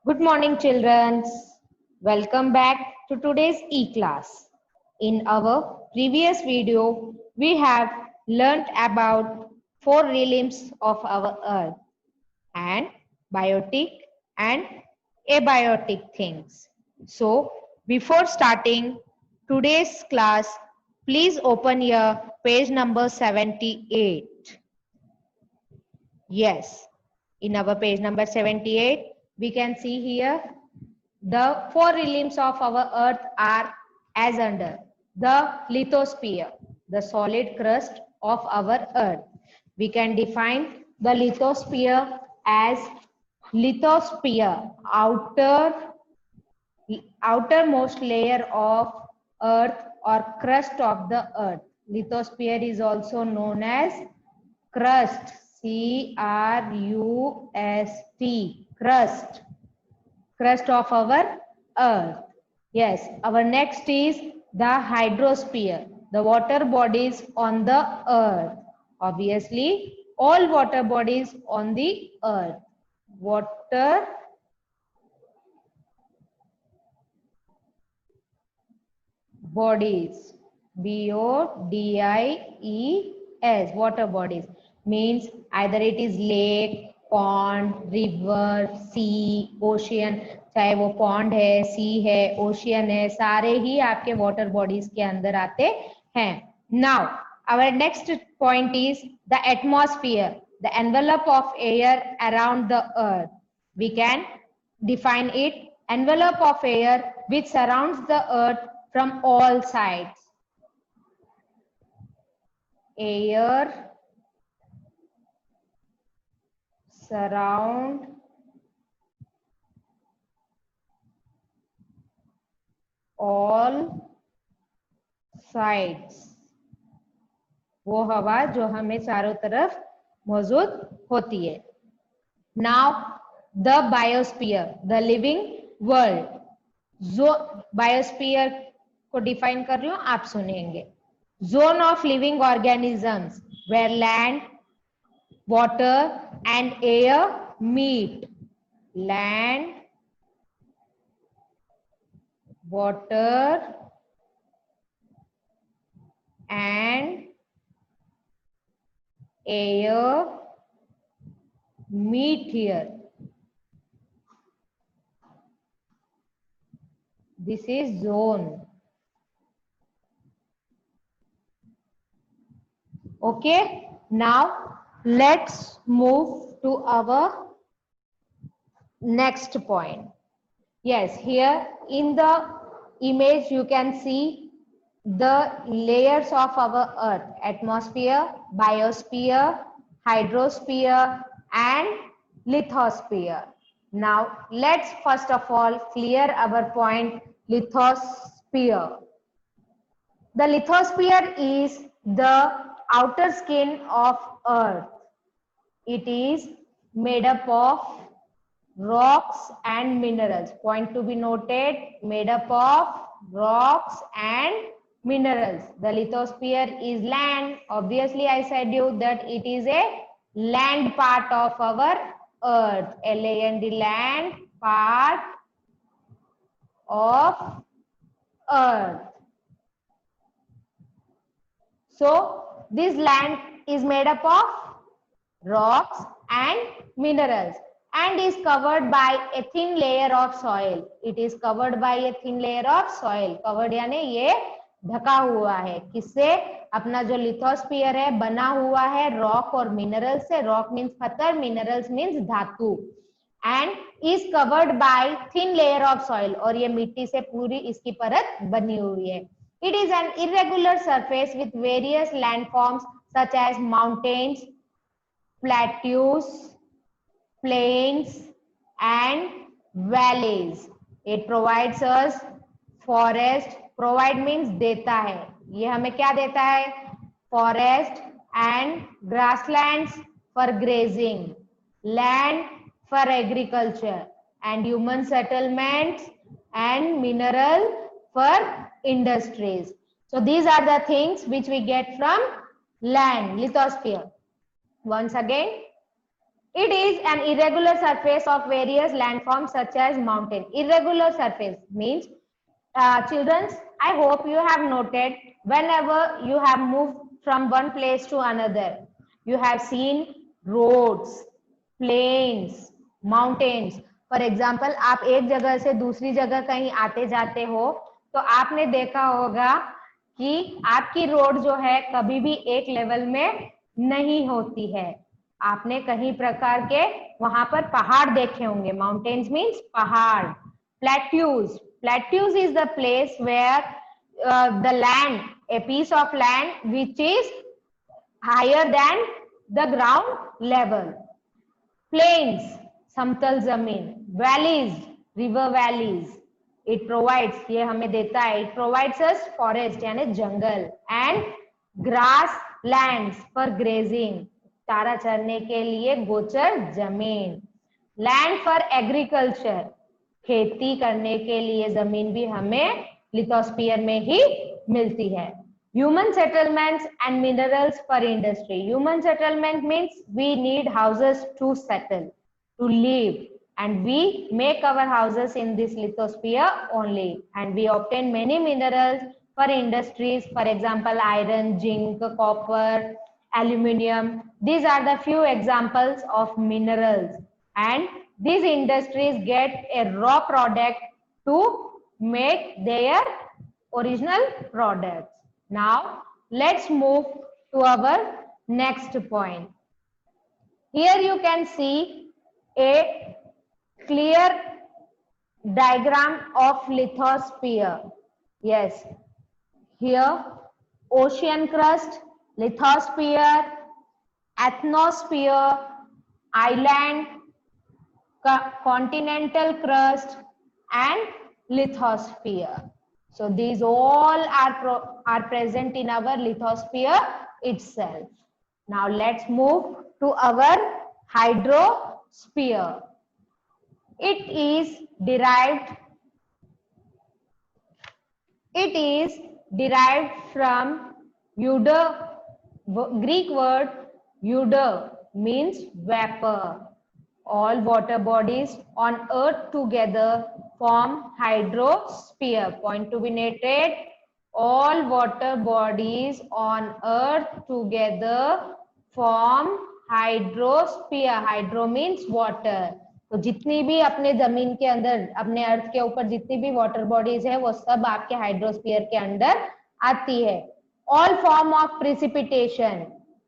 Good morning, children. Welcome back to today's e-class. In our previous video, we have learnt about four realms of our earth and biotic and abiotic things. So, before starting today's class, please open your page number 78. Yes, in our page number 78, we can see here the four realms of our earth are as under the lithosphere, the solid crust of our earth. We can define the lithosphere as outermost layer of earth or crust of the earth. Lithosphere is also known as crust, C-R-U-S-T, crust of our earth. Yes, our next is the hydrosphere, the water bodies on the earth. Obviously, all water bodies on the earth. Water bodies, B-O-D-I-E-S, water bodies means either it is lake, pond, river, sea, ocean. चाहे वो pond है, सी है, ocean है, सारे ही आपके water bodies के अंदर आते हैं. Now our next point is the atmosphere, the envelope of air around the earth. We can define it, envelope of air which surrounds the earth from all sides. Air surround all sides. वो हवा जो हमें चारों तरफ मौजूद होती है. Now the biosphere, the living world. जो बायोस्फीयर को डिफाइन कर रही हूं, आप सुनेंगे. Zone of living organisms where land, water and air meet. Land, water and air meet here. This is zone. Okay, now let's move to our next point. Yes, here in the image you can see the layers of our earth: atmosphere, biosphere, hydrosphere and lithosphere. Now let's first of all clear our point, lithosphere. The lithosphere is the outer skin of earth. It is made up of rocks and minerals. Point to be noted, made up of rocks and minerals. The lithosphere is land. Obviously, I said you that it is a land part of our earth. L-A-N-D, land part of earth. So, this land is made up of rocks and minerals and is covered by a thin layer of soil. It is covered by a thin layer of soil. Covered यानी ये ढका हुआ है. किससे? अपना जो lithosphere है बना हुआ है रॉक और मिनरल से. रॉक मीन्स पत्थर, मिनरल्स मीन्स धातु. And is covered by thin layer of soil. और ये मिट्टी से पूरी इसकी परत बनी हुई है. It is an irregular surface with various landforms such as mountains, plateaus, plains and valleys. It provides us forest. Provide means देता है. ये हमें क्या देता है? Forest and grasslands for grazing, land for agriculture and human settlements and mineral for industries. So these are the things which we get from land, lithosphere. Once again, It is an irregular surface of various landforms such as mountain. Irregular surface means, children, I hope you have noted, whenever you have moved from one place to another, you have seen roads, plains, mountains. For example आप एक जगह से दूसरी जगह कहीं आते जाते हो तो आपने देखा होगा कि आपकी रोड जो है कभी भी एक लेवल में नहीं होती है. आपने कहीं प्रकार के वहां पर पहाड़ देखे होंगे. माउंटेन्स मीन्स पहाड़. Plateaus, plateaus is the place where the land, a piece of land which is higher than the ground level. Plains, समतल जमीन. Valleys, river valleys. It provides, ये हमें देता है, it provides us forest यानी जंगल, and grass lands for grazing, चारा चरने के लिए गोचर जमीन. लैंड फॉर एग्रीकल्चर, खेती करने के लिए जमीन भी हमें लिथोस्फीयर में ही मिलती है. Human settlements and minerals for industry. Human settlement means we need houses to settle, to live, and we make our houses in this lithosphere only, and we obtain many minerals for industries, for example iron, zinc, copper, aluminium. These are the few examples of minerals, and these industries get a raw product to make their original products. Now let's move to our next point. Here you can see a clear diagram of lithosphere. Yes, here ocean crust, lithosphere, atmosphere, island, continental crust, and lithosphere. So these all are present in our lithosphere itself. Now let's move to our hydrosphere. It is derived from Greek word euder, means vapor. All water bodies on earth together form hydrosphere. Point to be noted. All water bodies on earth together form hydrosphere. Hydro means water. तो जितनी भी अपने जमीन के अंदर, अपने अर्थ के ऊपर जितनी भी वाटर बॉडीज है वो सब आपके हाइड्रोस्फीयर के अंदर आती है. All form of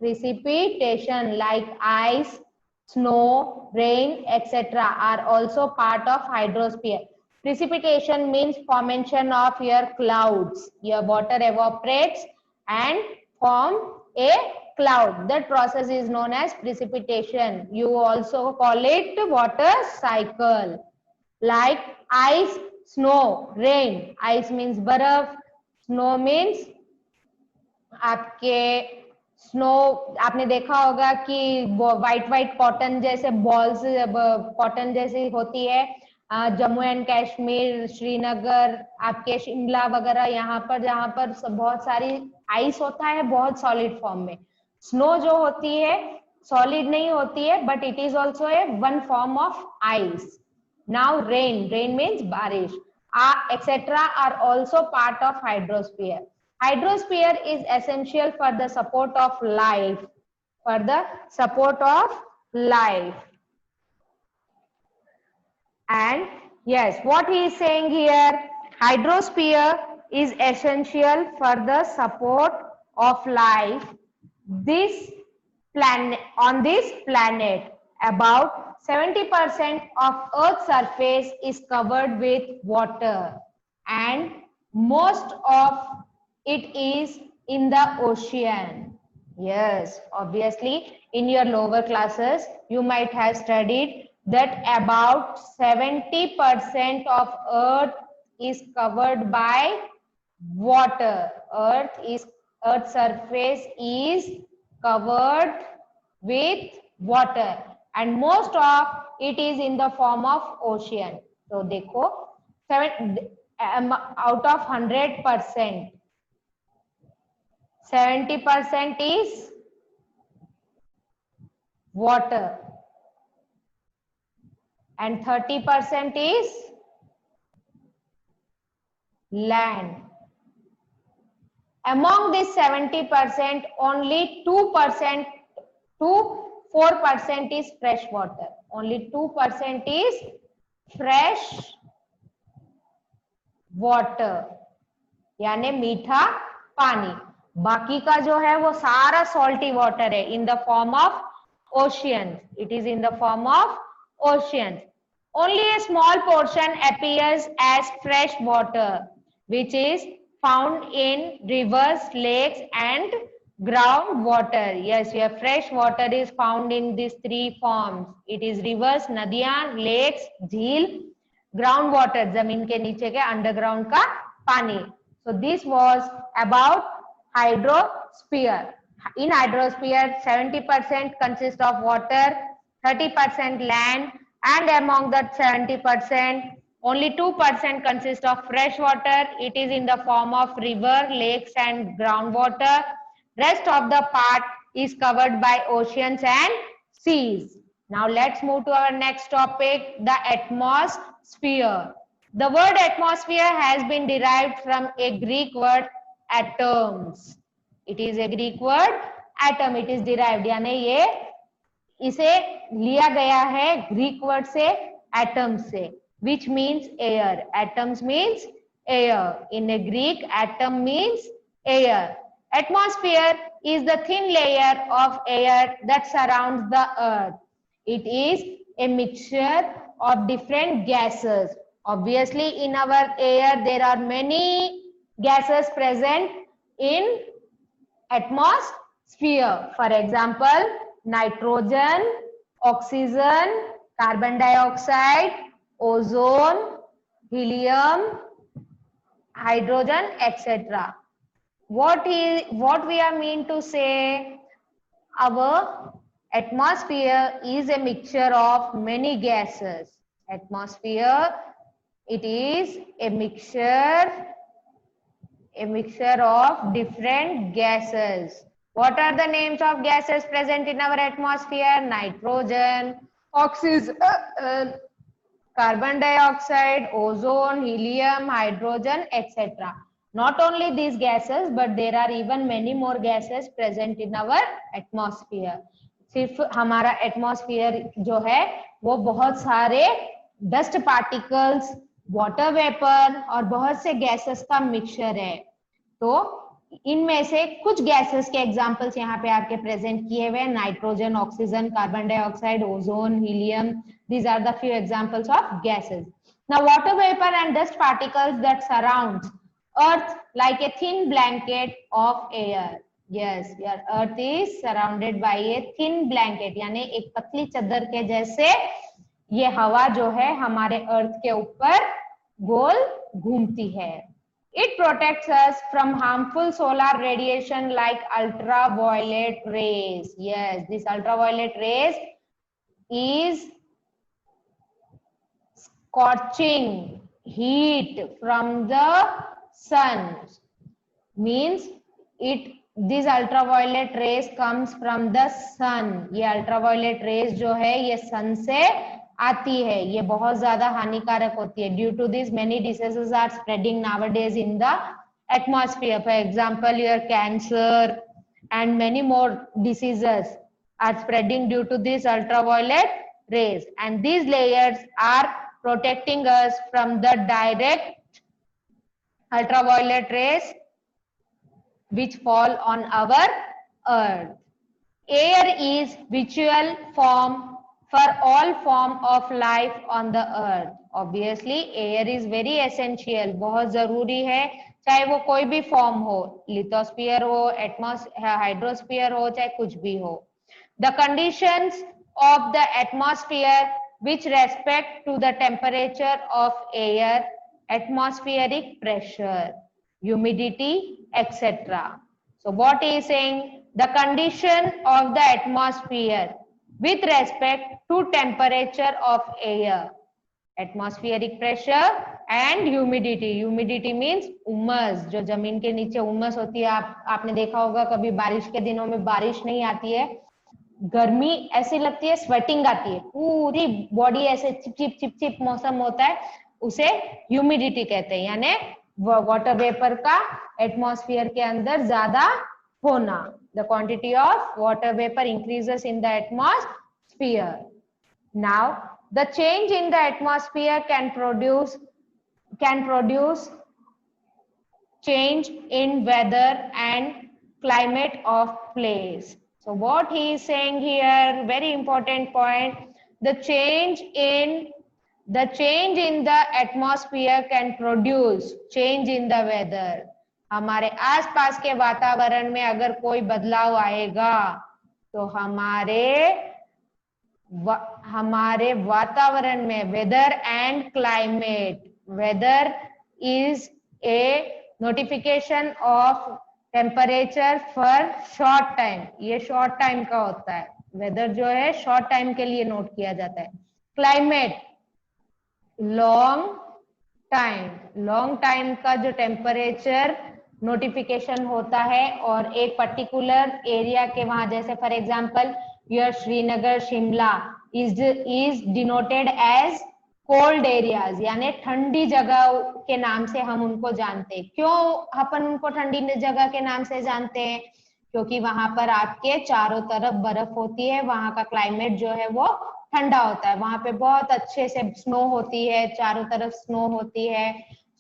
precipitation like ice, snow, rain etcetera are also part of hydrosphere. Precipitation means formation of your clouds. Your water evaporates and form a cloud. That process is known as precipitation. You also call it water cycle. Like ice, snow, rain. Ice means बर्फ, snow means आपके snow. आपने देखा होगा कि white white cotton जैसे balls, cotton जैसी होती है. जम्मू एंड कश्मीर, श्रीनगर, आपके शिमला वगैरह, यहाँ पर जहाँ पर बहुत सारी आइस होता है बहुत सॉलिड फॉर्म में. स्नो जो होती है सॉलिड नहीं होती है, but it is also a one form of ice. Now rain, rain means बारिश, etc. are also part of hydrosphere. Hydrosphere is essential for the support of life. For the support of life. And yes, what he is saying here, hydrosphere is essential for the support of life. This planet, on this planet, about 70% of Earth's surface is covered with water, and most of it is in the ocean. Yes, obviously, in your lower classes, you might have studied that about 70% of Earth is covered by water. Earth's surface is covered with water, and most of it is in the form of ocean. So देखो, out of 100%, 70% is water. and 30% is land. Among this 70%, only 2% to 4% is fresh water. Only 2% is fresh water, यानी मीठा पानी. बाकी का जो है वो सारा salty water है, in the form of oceans. It is in the form of oceans. Only a small portion appears as fresh water, which is found in rivers, lakes, and groundwater. Yes, your fresh water is found in these three forms. It is rivers, नदियां, lakes, झील, groundwater, जमीन के नीचे के underground का पानी. So this was about hydrosphere. In hydrosphere, 70% consists of water, 30% land, and among that 70%, only 2% consists of fresh water. It is in the form of river, lakes, and groundwater. Rest of the part is covered by oceans and seas. Now let's move to our next topic, the atmosphere. The word atmosphere has been derived from a Greek word atoms. It is a Greek word atom. It is derived, यानी ये इसे लिया गया है Greek word से atom से, which means air. Atoms means air. In a Greek, atom means air. Atmosphere is the thin layer of air that surrounds the earth. It is a mixture of different gases. Obviously, in our air, there are many gases present in atmosphere. For example, nitrogen, oxygen, carbon dioxide, ozone, helium, hydrogen, etc. What we are mean to say? Our atmosphere is a mixture of many gases. Atmosphere, it is a mixture of different gases. What are the names of gases present in our atmosphere? Nitrogen, oxygen, carbon dioxide, ozone, helium, hydrogen, etc. Not only these gases, but there are even many more gases present in our atmosphere. सिर्फ हमारा atmosphere जो है वो बहुत सारे dust particles, water vapour और बहुत से गैसेस का मिक्सचर है. तो इनमें से कुछ गैसेस के एग्जांपल्स यहाँ पे आपके प्रेजेंट किए हुए हैं. Nitrogen, oxygen, carbon dioxide, ozone, helium. These are the few examples of gases. Now water vapour and dust particles that surrounds Earth like a thin blanket of air. Yes, your Earth is surrounded by a thin blanket. यानी एक पतली चादर के जैसे ये हवा जो है हमारे अर्थ के ऊपर गोल घूमती है. It protects us from harmful solar radiation like ultraviolet rays. Yes, this ultraviolet rays is scorching heat from the sun. Means these ultraviolet rays comes from the sun. ये ultraviolet rays जो है ये sun से आती है, ये बहुत ज्यादा हानिकारक होती है. Due to this, many diseases are spreading nowadays in the atmosphere. For example, your cancer and many more diseases are spreading due to these ultraviolet rays. And these layers are protecting us from the direct ultraviolet rays which fall on our earth. Air is vital form for all form of life on the earth. Obviously, air is very essential. बहुत जरूरी है, चाहे वो कोई भी form हो, lithosphere हो, hydrosphere हो, चाहे कुछ भी हो. The conditions of the atmosphere which respect to the temperature of air, atmospheric pressure, humidity, etc. So what he is saying, the condition of the atmosphere with respect to temperature of air, atmospheric pressure and humidity. Humidity means उमस, जो जमीन के नीचे उमस होती है. आपने देखा होगा कभी बारिश के दिनों में बारिश नहीं आती है गर्मी ऐसी लगती है, स्वेटिंग आती है, पूरी बॉडी ऐसे चिप चिप चिप मौसम होता है, उसे ह्यूमिडिटी कहते हैं, यानी वाटर वेपर का एटमॉस्फेयर के अंदर ज्यादा होना. The quantity of water vapour increases in the atmosphere. Now the change in the atmosphere can produce change in weather and climate of place. So what he is saying here, very important point, the change in the atmosphere can produce change in the weather. हमारे आसपास के वातावरण में अगर कोई बदलाव आएगा तो हमारे वातावरण में weather and climate, weather is a notification of temperature for short time, ये शॉर्ट टाइम का होता है, वेदर जो है शॉर्ट टाइम के लिए नोट किया जाता है. क्लाइमेट लॉन्ग टाइम का जो टेम्परेचर नोटिफिकेशन होता है और एक पर्टिकुलर एरिया के वहां, जैसे for example your Srinagar, Shimla is denoted as cold areas, यानी ठंडी जगह के नाम से हम उनको जानते हैं. क्यों अपन उनको ठंडी जगह के नाम से जानते हैं? क्योंकि वहां पर आपके चारों तरफ बर्फ होती है, वहां का क्लाइमेट जो है वो ठंडा होता है, वहां पे बहुत अच्छे से स्नो होती है, चारों तरफ स्नो होती है,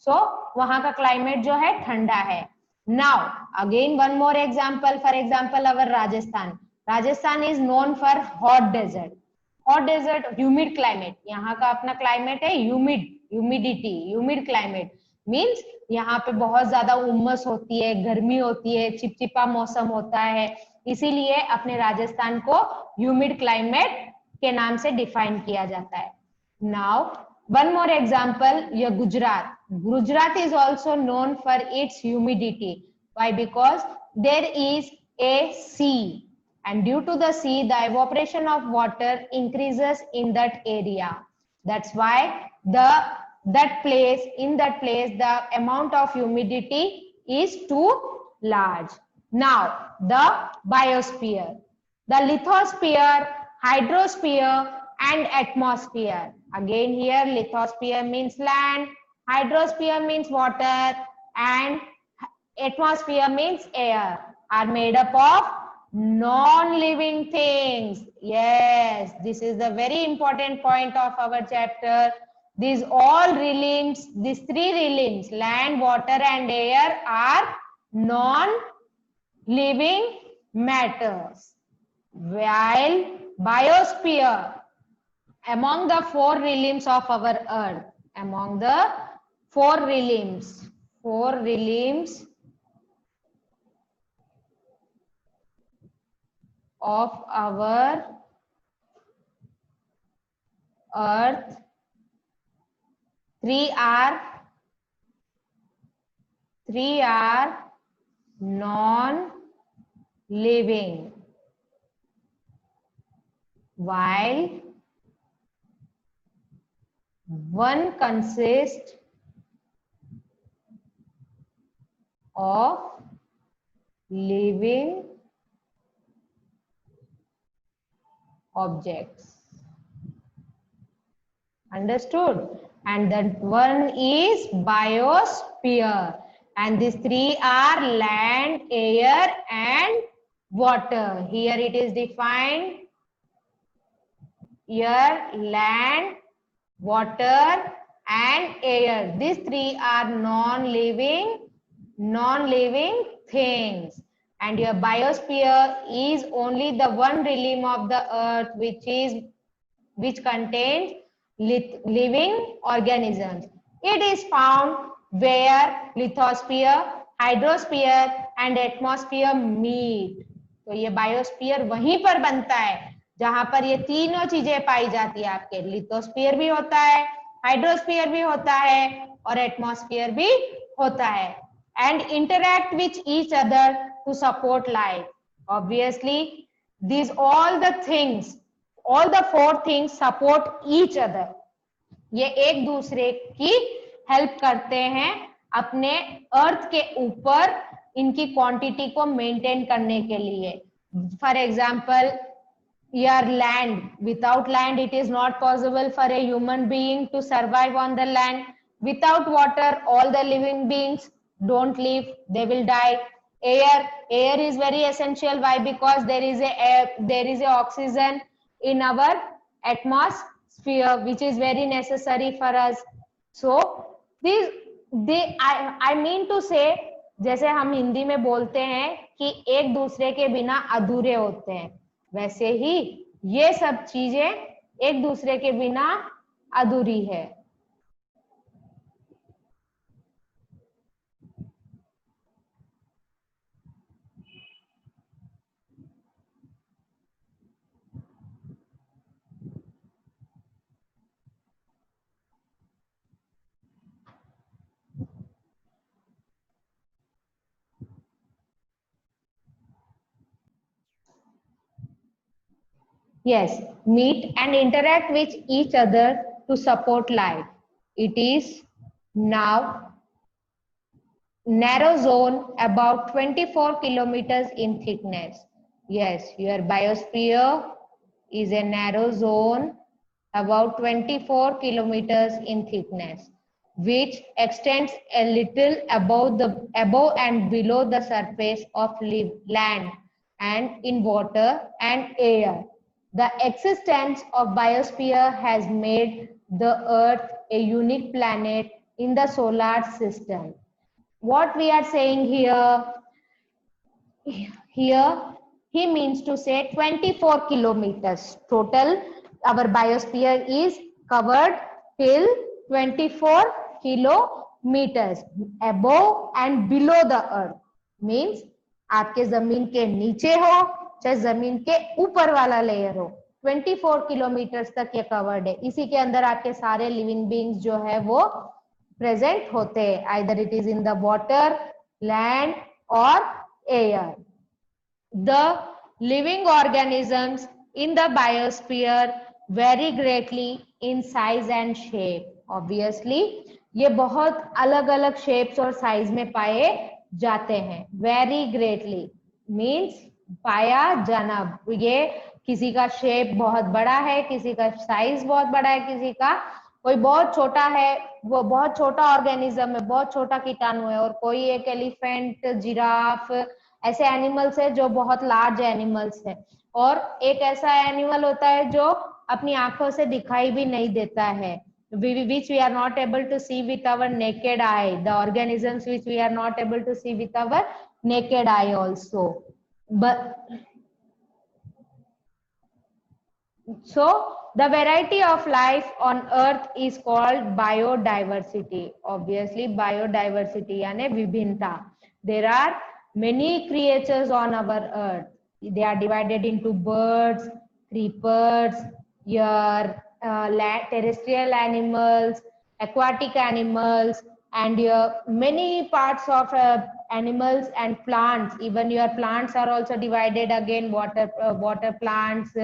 सो वहां का क्लाइमेट जो है ठंडा है. Now again one more example, for example our Rajasthan is known for hot desert, humid climate. यहाँ का अपना क्लाइमेट है ह्यूमिड क्लाइमेट, मीन्स यहाँ पे बहुत ज्यादा उमस होती है, गर्मी होती है, चिपचिपा मौसम होता है, इसीलिए अपने राजस्थान को ह्यूमिड क्लाइमेट के नाम से डिफाइन किया जाता है. नाउ वन मोर एग्जांपल, ये Gujarat is also known for its humidity. Why? Because there is a sea, and due to the sea the evaporation of water increases in that area. That's why in that place the amount of humidity is too large. Now the biosphere, the lithosphere, hydrosphere and atmosphere. Again here lithosphere means land, hydrosphere means water and atmosphere means air, are made up of non-living things. Yes, this is the very important point of our chapter. These three realms, land, water and air, are non-living matters. While biosphere, among the four realms of our earth, among the four realms of our earth, three are non-living, while one consists of living objects. Understood? And that one is biosphere, and these three are land, air and water. Here it is defined, here land, water and air. These three are non-living things. And your biosphere is only the one realm of the earth which contains living organisms. It is found where lithosphere, hydrosphere and atmosphere meet. तो ये biosphere वहीं पर बनता है जहां पर ये तीनों चीजें पाई जाती है. आपके लिथोस्फीयर भी होता है, हाइड्रोस्फीयर भी होता है और एटमॉस्फेयर भी होता है, and interact with each other to support life. Obviously, all the four things support each other. ये एक दूसरे की हेल्प करते हैं अपने अर्थ के ऊपर इनकी क्वांटिटी को मेंटेन करने के लिए. For example your land. Without land, it is not possible for a human being to survive on the land. Without water, all the living beings don't live, they will die. Air is very essential. Why? Because there is a oxygen in our atmosphere, which is very necessary for us. So these I mean to say, जैसे हम हिंदी में बोलते हैं कि एक दूसरे के बिना अधूरे होते हैं, वैसे ही ये सब चीजें एक दूसरे के बिना अधूरी है. Yes, meet and interact with each other to support life. It is now narrow zone about 24 kilometers in thickness. Yes, your biosphere is a narrow zone about 24 kilometers in thickness, which extends a little above and below the surface of land and in water and air. The existence of biosphere has made the Earth a unique planet in the solar system. What we are saying here, he means to say 24 kilometers total. Our biosphere is covered till 24 kilometers above and below the earth. Means आपके जमीन के नीचे हो चाहे जमीन के ऊपर वाला लेयर हो, 24 किलोमीटर तक ये कवर्ड है. इसी के अंदर आपके सारे लिविंग बींग्स जो है वो प्रेजेंट होते हैं, either it is in the water, land और air. The living organisms in the biosphere vary greatly in size and shape. Obviously, ये बहुत अलग अलग shapes और size में पाए जाते हैं. Vary greatly means पाया जाना. ये किसी का शेप बहुत बड़ा है, किसी का साइज बहुत बड़ा है, किसी का कोई बहुत छोटा है, वो बहुत छोटा ऑर्गेनिज्म है, बहुत छोटा कीटाणु है, और कोई एक एलिफेंट, जिराफ ऐसे एनिमल्स है जो बहुत लार्ज एनिमल्स है, और एक ऐसा एनिमल होता है जो अपनी आंखों से दिखाई भी नहीं देता है, which we are not able to see with our naked eye, the organisms which we are not able to see with our naked eye also. But so the variety of life on earth is called biodiversity. Obviously biodiversity यानी विभिन्नता. There are many creatures on our earth. They are divided into birds, creepers, your terrestrial animals, aquatic animals, and your many parts of animals and plants. Even your plants are also divided again, water plants,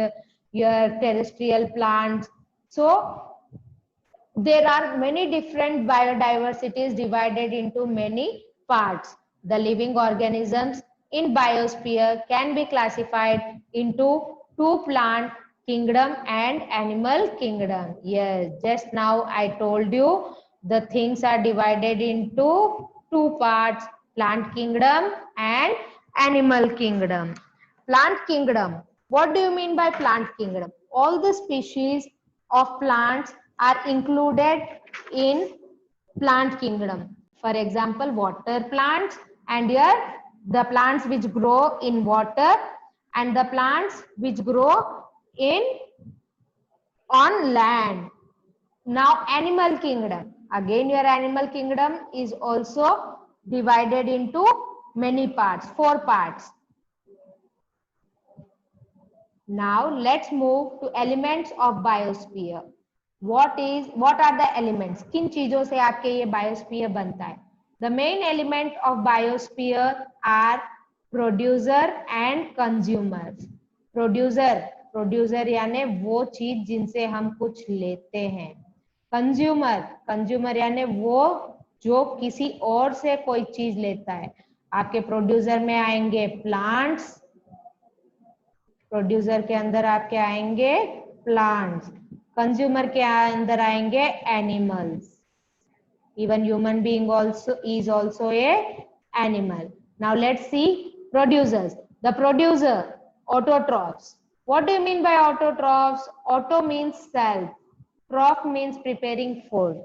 your terrestrial plants. So there are many different biodiversities divided into many parts. The living organisms in biosphere can be classified into two: plant kingdom and animal kingdom. Yes, just now I told you the things are divided into two parts: plant kingdom and animal kingdom. Plant kingdom. What do you mean by plant kingdom? All the species of plants are included in plant kingdom. For example, water plants and the plants which grow in water and the plants which grow on land. Now animal kingdom. Again, your animal kingdom is also divided into many parts, 4 parts. Now let's move to elements of biosphere. What are the elements? किन चीजों से आपके ये biosphere बनता है? The main element of biosphere are producer and consumers. Producer यानी वो चीज जिनसे हम कुछ लेते हैं. Consumer यानी वो जो किसी और से कोई चीज लेता है. आपके प्रोड्यूसर में आएंगे प्लांट्स, प्रोड्यूसर के अंदर आपके आएंगे प्लांट्स, कंज्यूमर के अंदर आएंगे animals. Even human being also is also a animal. Now let's see producers. The producer, autotrophs. What do you mean by autotrophs? Auto means self. Troph means preparing food.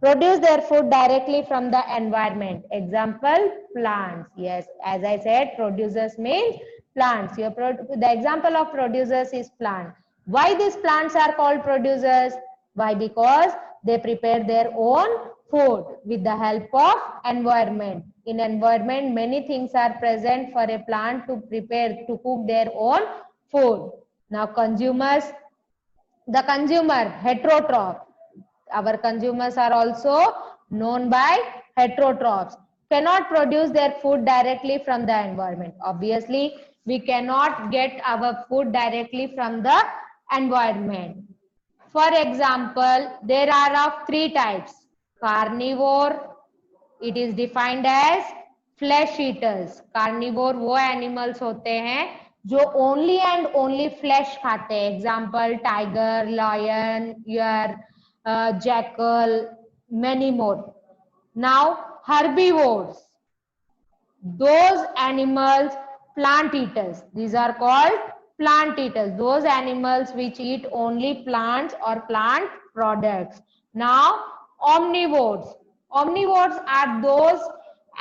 Produce their food directly from the environment. Example, plants. Yes, as I said, producers means plants. The example of producers is plant. Why these plants are called producers? Why? Because they prepare their own food with the help of environment. In environment, many things are present for a plant to prepare, to cook their own food. Now consumers, the consumer, heterotroph. Our consumers are also known by heterotrophs. Cannot produce their food directly from the environment. Obviously, we cannot get our food directly from the environment. For example, there are of three types. Carnivore, it is defined as flesh eaters. Carnivore वो animals होते हैं जो only and only flesh खाते हैं. Example, tiger, lion, jackal, many more. Now herbivores, those animals, plant eaters. These are called plant eaters. Those animals which eat only plants or plant products. Now omnivores. Omnivores are those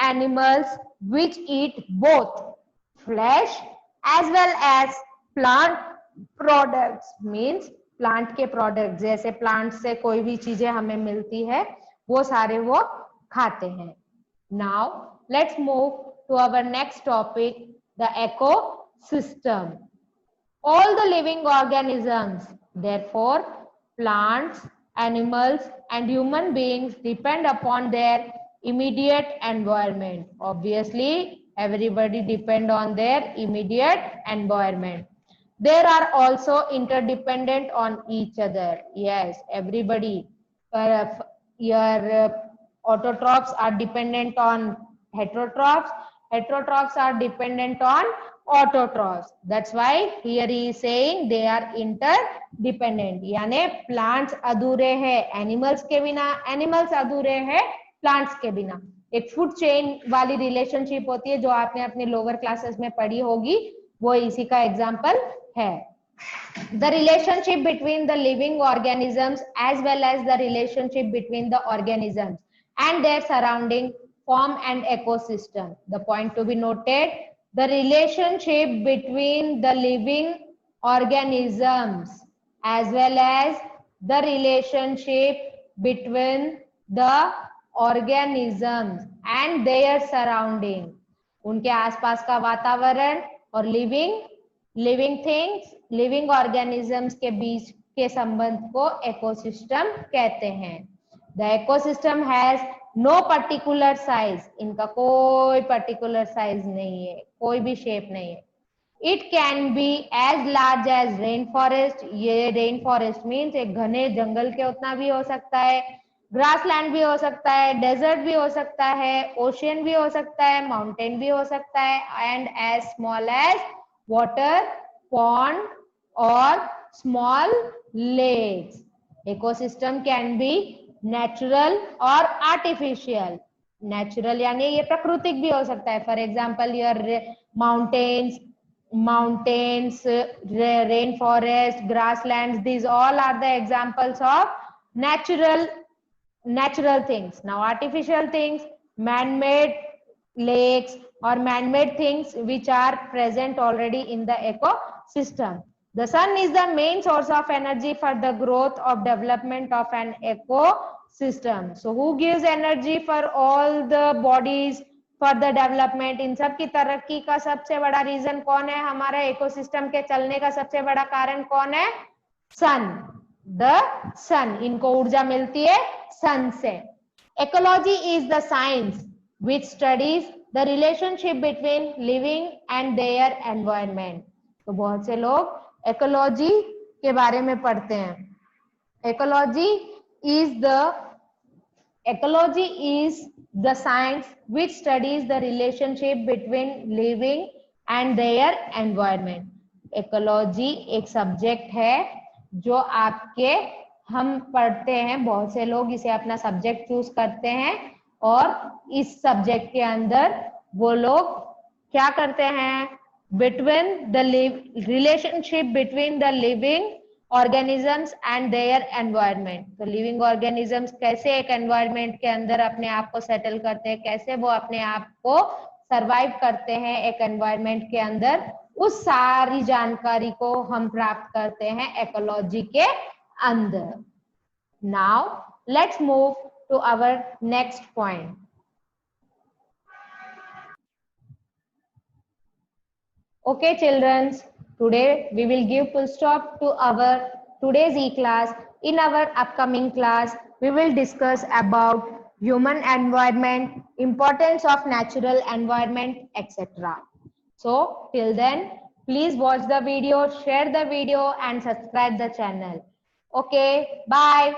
animals which eat both flesh as well as plant products. Means plant के products, जैसे plant से कोई भी चीजें हमें मिलती है वो सारे वो खाते हैं. Now let's move to our next topic, the ecosystem. All the living organisms, therefore plants, animals and human beings depend upon their immediate environment. Obviously, everybody depend on their immediate environment. There are also interdependent on each other. Yes, everybody. Your autotrophs are dependent on heterotrophs. Heterotrophs are dependent on autotrophs. That's why here he is saying they are interdependent. यानी plants अधूरे हैं animals के बिना, animals अधूरे हैं plants के बिना. एक फूड चेन वाली रिलेशनशिप होती है जो आपने अपने लोअर क्लासेस में पढ़ी होगी, वो इसी का एग्जाम्पल है. The relationship between the living organisms as well as the relationship between the organisms and their surrounding form an ecosystem. The point to be noted, the relationship between the living organisms as well as the relationship between the organisms and their surrounding. उनके आसपास का वातावरण और living things, living organisms के बीच के संबंध को ecosystem कहते हैं. The ecosystem has no particular size. इनका कोई particular size नहीं है, कोई भी shape नहीं है. It can be as large as rainforest. ये rainforest means एक घने जंगल के उतना भी हो सकता है, grassland भी हो सकता है, desert भी हो सकता है, ocean भी हो सकता है, mountain भी हो सकता है, and as small as water, pond or small lakes. Ecosystem can be natural or artificial. Natural यानी ये प्राकृतिक भी हो सकता है. For example, your mountains, rainforest, grasslands, these all are the examples of natural things. Now artificial things, man-made lakes or man-made things which are present already in the ecosystem. The sun is the main source of energy for the growth of development of an ecosystem. So who gives energy for all the bodies for the development? इन सब की तरक्की का सबसे बड़ा reason कौन है? हमारा ecosystem के चलने का सबसे बड़ा कारण कौन है? सन. The sun. इनको ऊर्जा मिलती है सन से. Ecology is the science which studies the relationship between living and their environment. तो बहुत से लोग ecology के बारे में पढ़ते हैं. Ecology is the science which studies the relationship between living and their environment. Ecology एक सब्जेक्ट है जो आपके हम पढ़ते हैं, बहुत से लोग इसे अपना सब्जेक्ट चूज करते हैं और इस सब्जेक्ट के अंदर वो लोग क्या करते हैं, between the relationship between the living organisms and their environment. तो लिविंग ऑर्गेनिजम्स कैसे एक एनवायरनमेंट के अंदर अपने आप को सेटल करते हैं, कैसे वो अपने आप को सरवाइव करते हैं एक एनवायरनमेंट के अंदर, उस सारी जानकारी को हम प्राप्त करते हैं इकोलॉजी के अंदर। Now let's move to our next point. Okay, children, today we will give full stop to our today's e-class. In our upcoming class, we will discuss about human environment, importance of natural environment, etc. So, till then, please watch the video, share the video and subscribe the channel. Okay, bye.